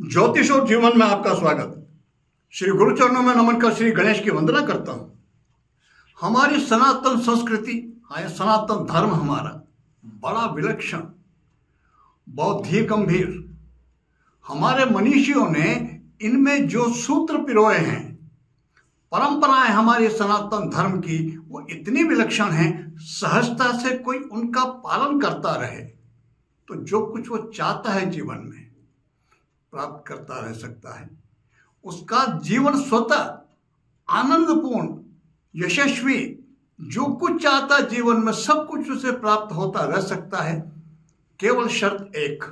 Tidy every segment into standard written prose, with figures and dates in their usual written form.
ज्योतिष और जीवन में आपका स्वागत। श्री गुरु चरणों में नमन कर श्री गणेश की वंदना करता हूं। हमारी सनातन संस्कृति, सनातन धर्म हमारा बड़ा विलक्षण, बौद्धि गंभीर। हमारे मनीषियों ने इनमें जो सूत्र पिरोए हैं, परंपराएं हमारी सनातन धर्म की, वो इतनी विलक्षण हैं, सहजता से कोई उनका पालन करता रहे तो जो कुछ वो चाहता है जीवन में प्राप्त करता रह सकता है। उसका जीवन स्वतः आनंदपूर्ण, यशस्वी, जो कुछ चाहता जीवन में सब कुछ उसे प्राप्त होता रह सकता है। केवल शर्त एक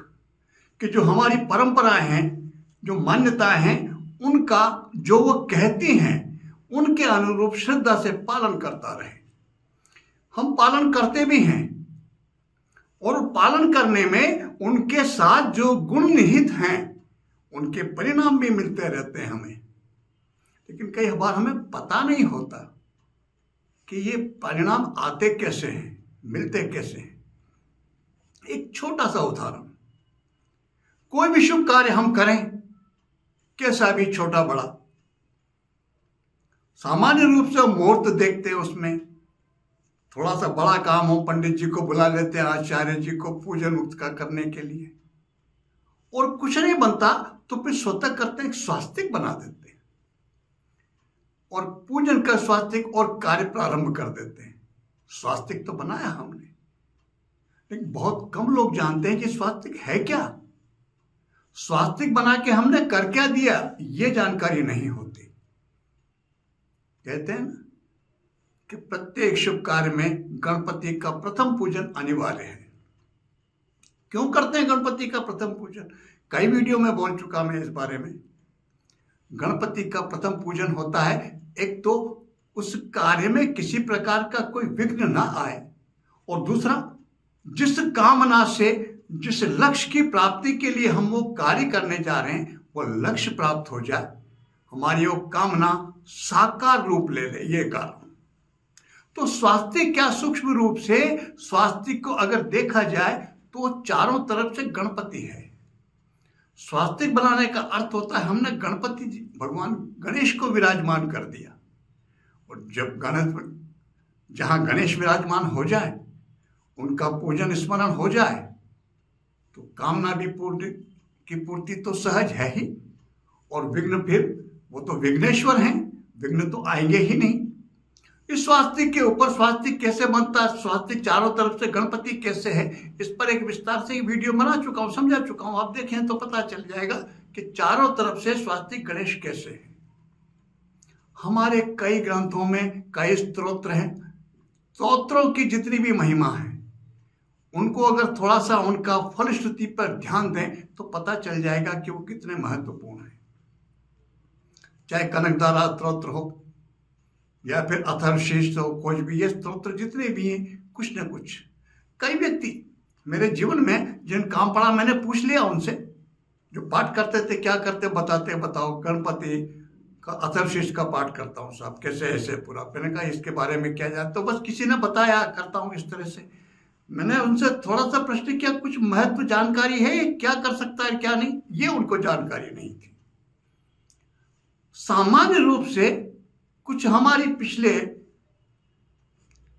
कि जो हमारी परंपराएं हैं, जो मान्यताएं हैं, उनका जो वो कहती हैं उनके अनुरूप श्रद्धा से पालन करता रहे। हम पालन करते भी हैं और पालन करने में उनके साथ जो गुण निहित हैं उनके परिणाम भी मिलते रहते हैं हमें। लेकिन कई बार हमें पता नहीं होता कि ये परिणाम आते कैसे हैं, मिलते कैसे हैं। एक छोटा सा उदाहरण, कोई भी शुभ कार्य हम करें, कैसा भी छोटा बड़ा, सामान्य रूप से मुहूर्त देखते हैं, उसमें थोड़ा सा बड़ा काम हो, पंडित जी को बुला लेते हैं, आचार्य जी को पूजन का करने के लिए, और कुछ नहीं बनता तो फिर स्वतः करते हैं, स्वास्तिक बना देते हैं और पूजन का स्वास्तिक और कार्य प्रारंभ कर देते हैं। स्वास्तिक तो बनाया हमने, लेकिन बहुत कम लोग जानते हैं कि स्वास्तिक है क्या। स्वास्तिक बना के हमने कर क्या दिया, ये जानकारी नहीं होती। कहते हैं ना कि प्रत्येक शुभ कार्य में गणपति का प्रथम पूजन अनिवार्य है। क्यों करते हैं गणपति का प्रथम पूजन? कई वीडियो में बोल चुका मैं इस बारे में। गणपति का प्रथम पूजन होता है, एक तो उस कार्य में किसी प्रकार का कोई विघ्न ना आए, और दूसरा जिस कामना से, जिस लक्ष्य की प्राप्ति के लिए हम वो कार्य करने जा रहे हैं, वो लक्ष्य प्राप्त हो जाए, हमारी वो कामना साकार रूप ले ले, ये कारण। तो स्वास्तिक क्या सूक्ष्म रूप से स्वास्तिक को अगर देखा जाए तो चारों तरफ से गणपति है। स्वास्तिक बनाने का अर्थ होता है हमने गणपति जी, भगवान गणेश को विराजमान कर दिया, और जब जहां गणेश विराजमान हो जाए, उनका पूजन स्मरण हो जाए, तो कामना भी पूर्ति तो सहज है ही, और विघ्न फिर वो तो विघ्नेश्वर हैं, विघ्न तो आएंगे ही नहीं। इस स्वास्तिक के ऊपर स्वास्तिक कैसे बनता है, स्वास्तिक चारों तरफ से गणपति कैसे है, इस पर एक विस्तार से वीडियो बना चुका हूं, समझा चुका हूं। आप देखें तो पता चल जाएगा कि चारों तरफ से स्वास्तिक गणेश कैसे है। हमारे कई ग्रंथों में कई स्तोत्र हैं। स्तोत्रों की जितनी भी महिमा है, उनको अगर थोड़ा सा उनका फलश्रुति पर ध्यान दें तो पता चल जाएगा कि वो कितने महत्वपूर्ण है। चाहे कनकधारा स्तोत्र हो या फिर अथर्वशीर्ष हो, कुछ भी, ये स्तोत्र जितने भी हैं, कुछ न कुछ। कई व्यक्ति मेरे जीवन में जिन काम पड़ा, मैंने पूछ लिया उनसे, जो पाठ करते थे, क्या करते बताते, बताओ। गणपति का अथर्वशीर्ष का पाठ करता हूँ साहब, कैसे ऐसे पूरा। मैंने कहा इसके बारे में क्या जानते हो? बस किसी ने बताया, करता हूँ इस तरह से। मैंने उनसे थोड़ा सा प्रश्न किया, कुछ महत्व जानकारी है, क्या कर सकता है क्या नहीं, ये उनको जानकारी नहीं थी। सामान्य रूप से कुछ हमारी पिछले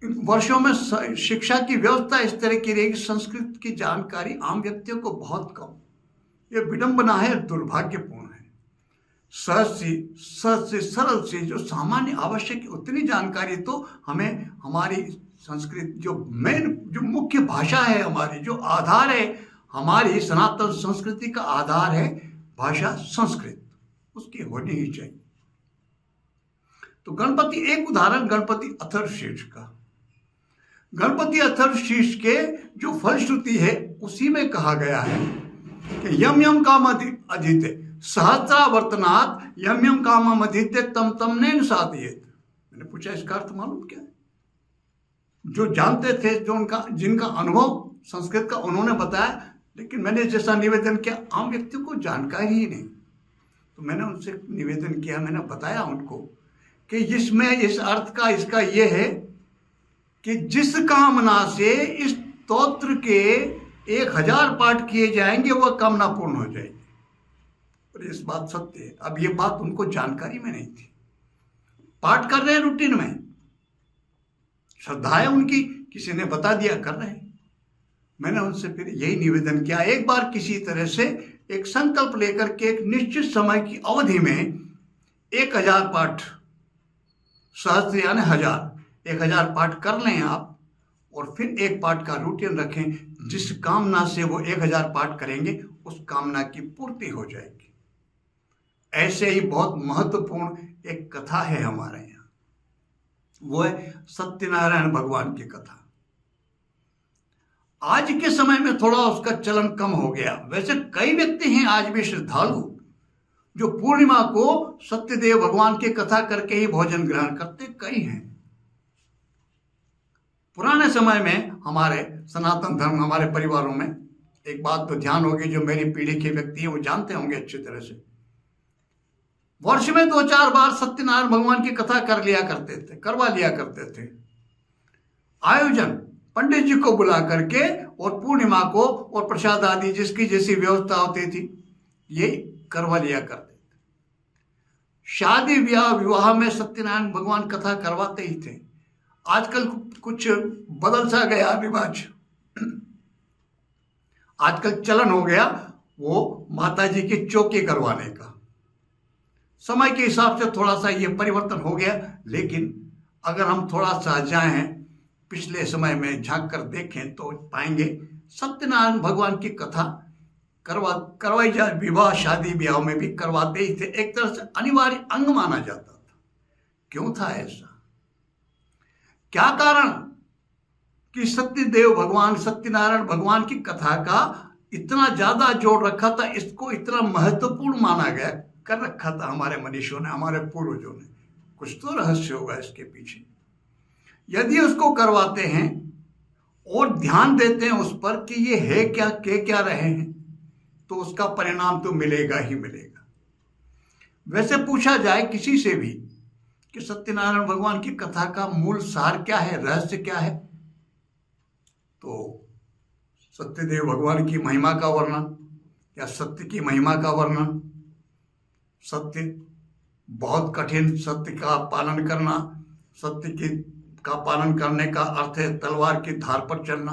वर्षों में शिक्षा की व्यवस्था इस तरह की रही कि संस्कृत की जानकारी आम व्यक्तियों को बहुत कम। ये विडंबना है, दुर्भाग्यपूर्ण है। सहज सी सरल सी जो सामान्य आवश्यक है, उतनी जानकारी तो हमें हमारी संस्कृत, जो मुख्य भाषा है हमारी, जो आधार है हमारी सनातन संस्कृति का आधार है भाषा संस्कृत, उसकी होनी ही चाहिए। तो गणपति एक उदाहरण, गणपति अथर्वशीर्ष का। गणपति अथर्वशीर्ष के जो फलश्रुति है उसी में कहा गया है कि यम यम काम अधीते सहस्रावर्तनात् यम यम कामम अधीते तम तम नैन साधयेत। मैंने पूछा इसका अर्थ मालूम क्या है? जो जानते थे, जिनका अनुभव संस्कृत का, उन्होंने बताया, लेकिन मैंने जैसा निवेदन किया, आम व्यक्ति को जानकारी ही नहीं। तो मैंने उनसे निवेदन किया, मैंने बताया उनको कि इसमें इस अर्थ का इसका ये है कि जिस कामना से इस स्तोत्र के 1000 पाठ किए जाएंगे वह कामना पूर्ण हो जाएगी। और इस बात सत्य है। अब ये बात उनको जानकारी में नहीं थी। पाठ कर रहे हैं रूटीन में, श्रद्धा है उनकी, किसी ने बता दिया, कर रहे हैं। मैंने उनसे फिर यही निवेदन किया, एक बार किसी तरह से एक संकल्प लेकर के एक निश्चित समय की अवधि में 1000 पाठ, सहस्त्र यानी 1000 पाठ कर लें आप, और फिर एक पाठ का रूटीन रखें। जिस कामना से वो 1000 पाठ करेंगे उस कामना की पूर्ति हो जाएगी। ऐसे ही बहुत महत्वपूर्ण एक कथा है हमारे यहाँ, वो है सत्यनारायण भगवान की कथा। आज के समय में थोड़ा उसका चलन कम हो गया। वैसे कई व्यक्ति हैं आज भी श्रद्धालु जो पूर्णिमा को सत्यदेव भगवान की कथा करके ही भोजन ग्रहण करते, कई हैं। पुराने समय में हमारे सनातन धर्म, हमारे परिवारों में एक बात तो ध्यान होगी, जो मेरी पीढ़ी के व्यक्ति हैं वो जानते होंगे अच्छी तरह से, वर्ष में 2-4 बार सत्यनारायण भगवान की कथा कर लिया करते थे, करवा लिया करते थे। आयोजन पंडित जी को बुला करके और पूर्णिमा को और प्रसाद आदि जिसकी जैसी व्यवस्था होती थी ये करवा लिया करते थे। शादी ब्याह विवाह में सत्यनारायण भगवान कथा करवाते ही थे। आजकल कुछ बदल सा गया रिवाज, आजकल चलन हो गया वो माता जी की चौकी करवाने का। समय के हिसाब से थोड़ा सा ये परिवर्तन हो गया, लेकिन अगर हम थोड़ा सा जाएं पिछले समय में झांक कर देखें तो पाएंगे सत्यनारायण भगवान की कथा करवाई जाए। विवाह शादी ब्याह में भी करवाते ही थे, एक तरह से अनिवार्य अंग माना जाता था। क्यों था ऐसा? क्या कारण कि सत्यदेव भगवान, सत्यनारायण भगवान की कथा का इतना ज्यादा जोड़ रखा था, इसको इतना महत्वपूर्ण माना गया, कर रखा था हमारे मनीषियों ने, हमारे पूर्वजों ने? कुछ तो रहस्य होगा इसके पीछे। यदि उसको करवाते हैं और ध्यान देते हैं उस पर कि ये है क्या, के क्या रहे हैं, तो उसका परिणाम तो मिलेगा ही मिलेगा। वैसे पूछा जाए किसी से भी कि सत्यनारायण भगवान की कथा का मूल सार क्या है, रहस्य क्या है, तो सत्यदेव भगवान की महिमा का वर्णन या सत्य की महिमा का वर्णन। सत्य बहुत कठिन, सत्य का पालन करना, सत्य का पालन करने का अर्थ है तलवार की धार पर चलना।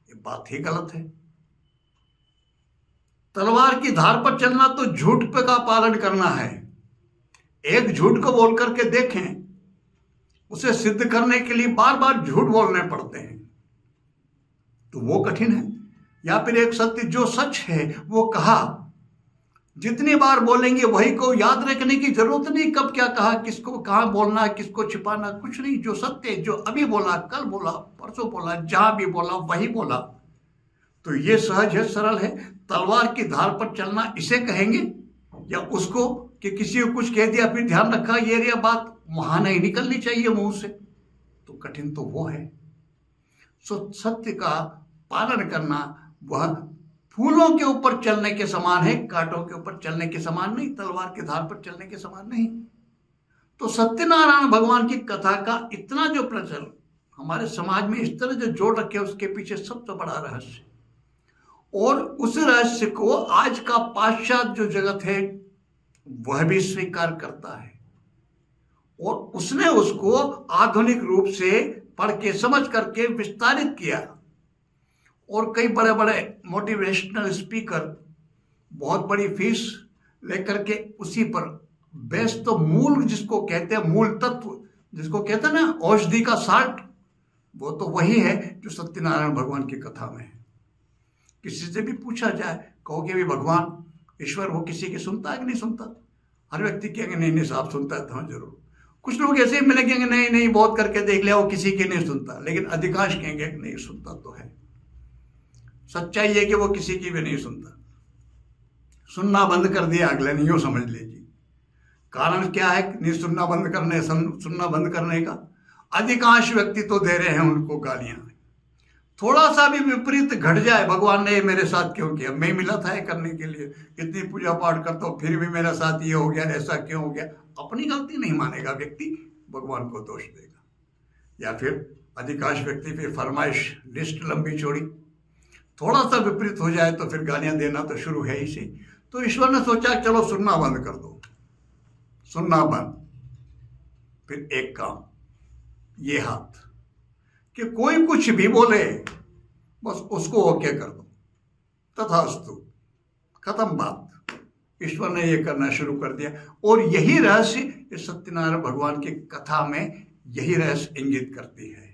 ये बात ही गलत है। तलवार की धार पर चलना तो झूठ पे का पालन करना है। एक झूठ को बोल करके देखें, उसे सिद्ध करने के लिए बार बार झूठ बोलने पड़ते हैं, तो वो कठिन है। या फिर एक सत्य जो सच है वो कहा, जितनी बार बोलेंगे वही को याद रखने की जरूरत नहीं, कब क्या कहा, किसको कहाँ बोलना, किसको छिपाना, कुछ नहीं। जो सत्य, जो अभी बोला, कल बोला, परसों बोला, जहां भी बोला वही बोला, तो ये सहज है, सरल है। तलवार की धार पर चलना इसे कहेंगे, या उसको कि किसी को कुछ कह दिया फिर ध्यान रखा, ये बात वहां नहीं निकलनी चाहिए मुंह से, तो कठिन तो वो है। सत्य का पालन करना वह फूलों के ऊपर चलने के समान है, कांटों के ऊपर चलने के समान नहीं, तलवार की धार पर चलने के समान नहीं। तो सत्यनारायण भगवान की कथा का इतना जो प्रचलन हमारे समाज में इस तरह जो जोड़ रखे, उसके पीछे सबसे बड़ा रहस्य, और उस रहस्य को आज का पाश्चात्य जो जगत है वह भी स्वीकार करता है, और उसने उसको आधुनिक रूप से पढ़ के समझ करके विस्तारित किया। और कई बड़े बड़े मोटिवेशनल स्पीकर बहुत बड़ी फीस लेकर के उसी पर बेस, तो मूल जिसको कहते हैं, मूल तत्व जिसको कहते हैं ना, औषधि का साल्ट, वो तो वही है जो सत्यनारायण भगवान की कथा में है। किसी से भी पूछा जाए, कहोगे भी भगवान ईश्वर वो किसी की सुनता है कि नहीं सुनता? हर व्यक्ति कहेंगे नहीं नहीं साहब सुनता है। तो हाँ जरूर, कुछ लोग ऐसे ही मिलेंगे नहीं नहीं बहुत करके देख लिया वो किसी की नहीं सुनता, लेकिन अधिकांश कहेंगे कि नहीं सुनता तो है। सच्चाई है कि वो किसी की भी नहीं सुनता, सुनना बंद कर दिया अगले ने, यूं समझ लीजिए। कारण क्या है नहीं सुनना बंद करने का? अधिकांश व्यक्ति तो दे रहे हैं उनको गालियां। थोड़ा सा भी विपरीत घट जाए, भगवान ने मेरे साथ क्यों किया, मैं मिला था करने के लिए, इतनी पूजा पाठ करता हूं फिर भी मेरे साथ ये हो गया, ऐसा क्यों हो गया? अपनी गलती नहीं मानेगा व्यक्ति, भगवान को दोष देगा। या फिर अधिकांश व्यक्ति फिर फरमाइश लिस्ट लंबी चौड़ी, थोड़ा सा विपरीत हो जाए तो फिर गालियां देना तो शुरू है ही सही। तो ईश्वर ने सोचा चलो सुनना बंद कर दो, सुनना बंद। फिर एक काम, ये हाथ, कि कोई कुछ भी बोले बस उसको ओके कर दो, तथास्तु, खत्म बात। ईश्वर ने ये करना शुरू कर दिया। और यही रहस्य इस सत्यनारायण भगवान की कथा में यही रहस्य इंगित करती है।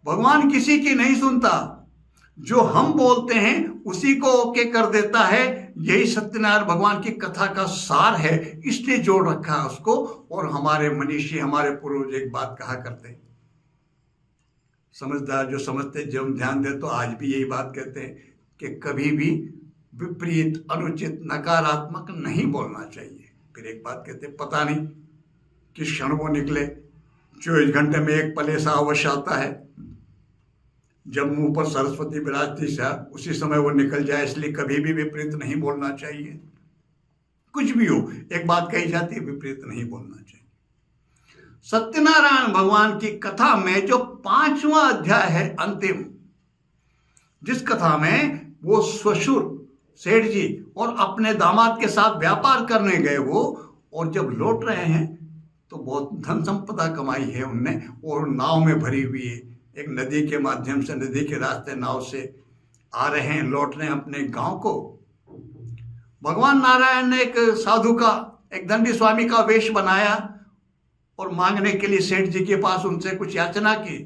भगवान किसी की नहीं सुनता, जो हम बोलते हैं उसी को ओके कर देता है। यही सत्यनारायण भगवान की कथा का सार है, इसलिए जोड़ रखा है उसको। और हमारे मनीषी, हमारे पूर्वज एक बात कहा करते हैं, समझदार जो समझते, जो हम ध्यान दे तो आज भी यही बात कहते हैं कि कभी भी विपरीत, अनुचित, नकारात्मक नहीं बोलना चाहिए। फिर एक बात कहते, पता नहीं किस क्षण वो निकले, 24 घंटे में एक पल ऐसा अवश्य आता है जब मुंह पर सरस्वती विराजती सा, उसी समय वो निकल जाए। इसलिए कभी भी विपरीत नहीं बोलना चाहिए। कुछ भी हो, एक बात कही जाती है, विपरीत नहीं बोलना चाहिए। सत्यनारायण भगवान की कथा में जो 5वां अध्याय है, अंतिम, जिस कथा में वो ससुर सेठ जी और अपने दामाद के साथ व्यापार करने गए वो, और जब लौट रहे हैं तो बहुत धन संपदा कमाई है उनने, और नाव में भरी हुई है। एक नदी के माध्यम से, नदी के रास्ते नाव से आ रहे हैं, लौट रहे हैं अपने गांव को। भगवान नारायण ने एक साधु का, एक दंडी स्वामी का वेश बनाया और मांगने के लिए सेठ जी के पास उनसे कुछ याचना की।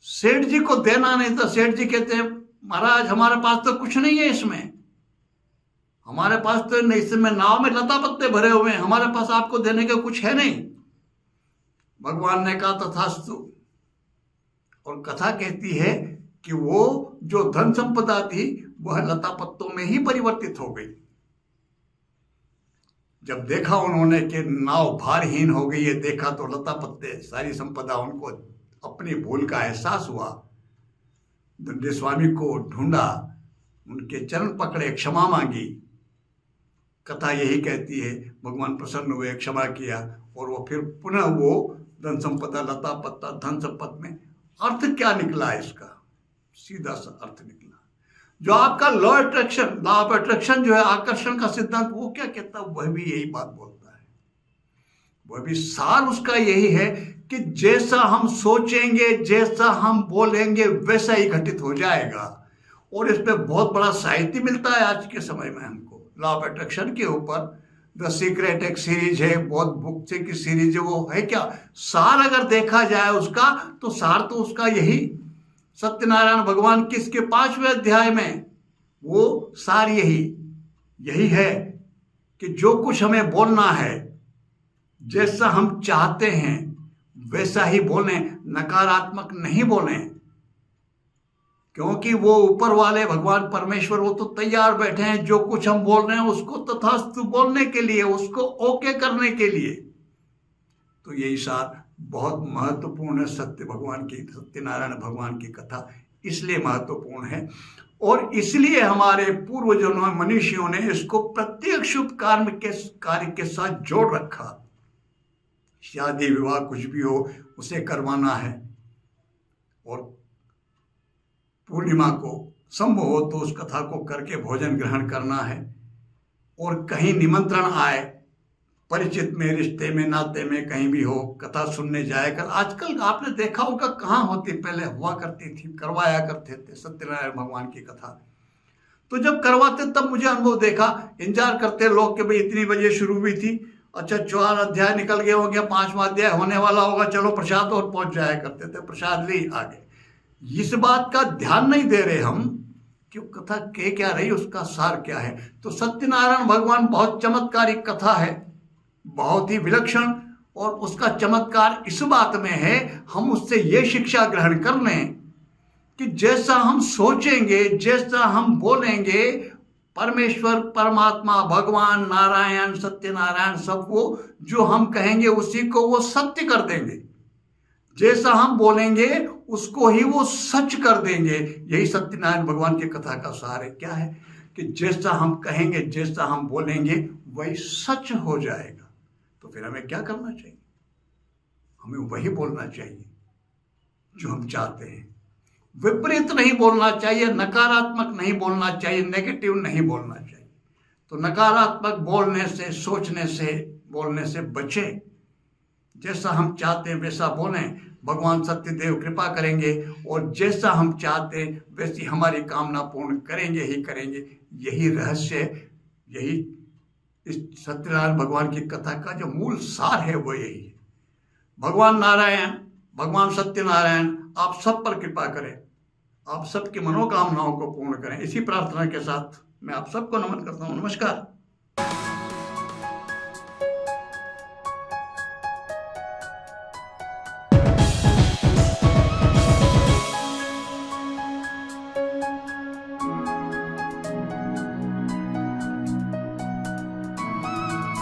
सेठ जी को देना नहीं था। सेठ जी कहते हैं, महाराज हमारे पास तो कुछ नहीं है इसमें, हमारे पास तो नहीं, इसमें नाव में लता पत्ते भरे हुए हैं, हमारे पास आपको देने का कुछ है नहीं। भगवान ने कहा तथास्तु। और कथा कहती है कि वो जो धन संपदा थी वह लता पत्तों में ही परिवर्तित हो गई। जब देखा उन्होंने कि नाव भारहीन हो गई है, देखा तो लता पत्ते, सारी संपदा, उनको अपनी भूल का एहसास हुआ। दंडी स्वामी को ढूंढा, उनके चरण पकड़े, क्षमा मांगी। कथा यही कहती है, भगवान प्रसन्न हुए, क्षमा किया, और वो फिर पुनः वो धन संपदा, लता पत्ता, धन संपत्ति में। अर्थ क्या निकला इसका? सीधा सा अर्थ निकला, जो आपका law attraction, law of attraction जो है, आकर्षण का सिद्धांत, वो क्या कहता है? वह भी यही बात बोलता है। वह भी सार उसका यही है कि जैसा हम सोचेंगे, जैसा हम बोलेंगे, वैसा ही घटित हो जाएगा। और इस पे बहुत बड़ा साहित्य मिलता है आज के समय में हमको, लॉ ऑफ अट्रैक्शन के ऊपर। द सीक्रेट एक सीरीज है, बहुत बुक से की सीरीज है। वो है क्या सार? अगर देखा जाए उसका, तो सार तो उसका यही, सत्यनारायण भगवान के इसके 5वें अध्याय में वो सार यही है कि जो कुछ हमें बोलना है, जैसा हम चाहते हैं वैसा ही बोलें, नकारात्मक नहीं बोलें। क्योंकि वो ऊपर वाले भगवान परमेश्वर, वो तो तैयार बैठे हैं जो कुछ हम बोल रहे हैं उसको तथास्तु बोलने के लिए, उसको ओके करने के लिए। तो यही सार बहुत महत्वपूर्ण है। सत्यनारायण भगवान की कथा इसलिए महत्वपूर्ण है, और इसलिए हमारे पूर्वजों, मनीषियों ने इसको प्रत्येक शुभ कार्य के साथ जोड़ रखा। शादी विवाह कुछ भी हो, उसे करवाना है, और पूर्णिमा को संभव हो तो उस कथा को करके भोजन ग्रहण करना है। और कहीं निमंत्रण आए, परिचित में, रिश्ते में, नाते में, कहीं भी हो, कथा सुनने जाया कर। आजकल आपने देखा होगा कहाँ होती, पहले हुआ करती थी, करवाया करते थे सत्यनारायण भगवान की कथा। तो जब करवाते तब मुझे अनुभव देखा, इंतजार करते लोग कि भाई इतनी बजे शुरू हुई थी, अच्छा 4 अध्याय निकल गए होंगे, 5वां अध्याय होने वाला होगा, चलो प्रसाद और पहुंच जाया करते थे, प्रसाद ली आगे। इस बात का ध्यान नहीं दे रहे हम कि कथा कह क्या रही, उसका सार क्या है। तो सत्यनारायण भगवान बहुत चमत्कारिक कथा है, बहुत ही विलक्षण। और उसका चमत्कार इस बात में है, हम उससे ये शिक्षा ग्रहण कर लें कि जैसा हम सोचेंगे, जैसा हम बोलेंगे, परमेश्वर, परमात्मा, भगवान, नारायण, सत्यनारायण, सब वो जो हम कहेंगे उसी को वो सत्य कर देंगे। जैसा हम बोलेंगे उसको ही वो सच कर देंगे। यही सत्यनारायण भगवान की कथा का सार है। क्या है कि जैसा हम कहेंगे, जैसा हम बोलेंगे, वही सच हो जाएगा। तो फिर हमें क्या करना चाहिए? हमें वही बोलना चाहिए जो हम चाहते हैं, विपरीत नहीं बोलना चाहिए, नकारात्मक नहीं बोलना चाहिए, नेगेटिव नहीं बोलना चाहिए। तो नकारात्मक बोलने से, सोचने से, बोलने से बचें। जैसा हम चाहते हैं वैसा बोलें, भगवान सत्यदेव कृपा करेंगे और जैसा हम चाहते हैं वैसी हमारी कामना पूर्ण करेंगे ही करेंगे। यही रहस्य, यही इस सत्यनारायण भगवान की कथा का जो मूल सार है वो यही है। भगवान नारायण, भगवान सत्यनारायण आप सब पर कृपा करें, आप सबकी मनोकामनाओं को पूर्ण करें। इसी प्रार्थना के साथ मैं आप सबको नमन करता हूँ। नमस्कार।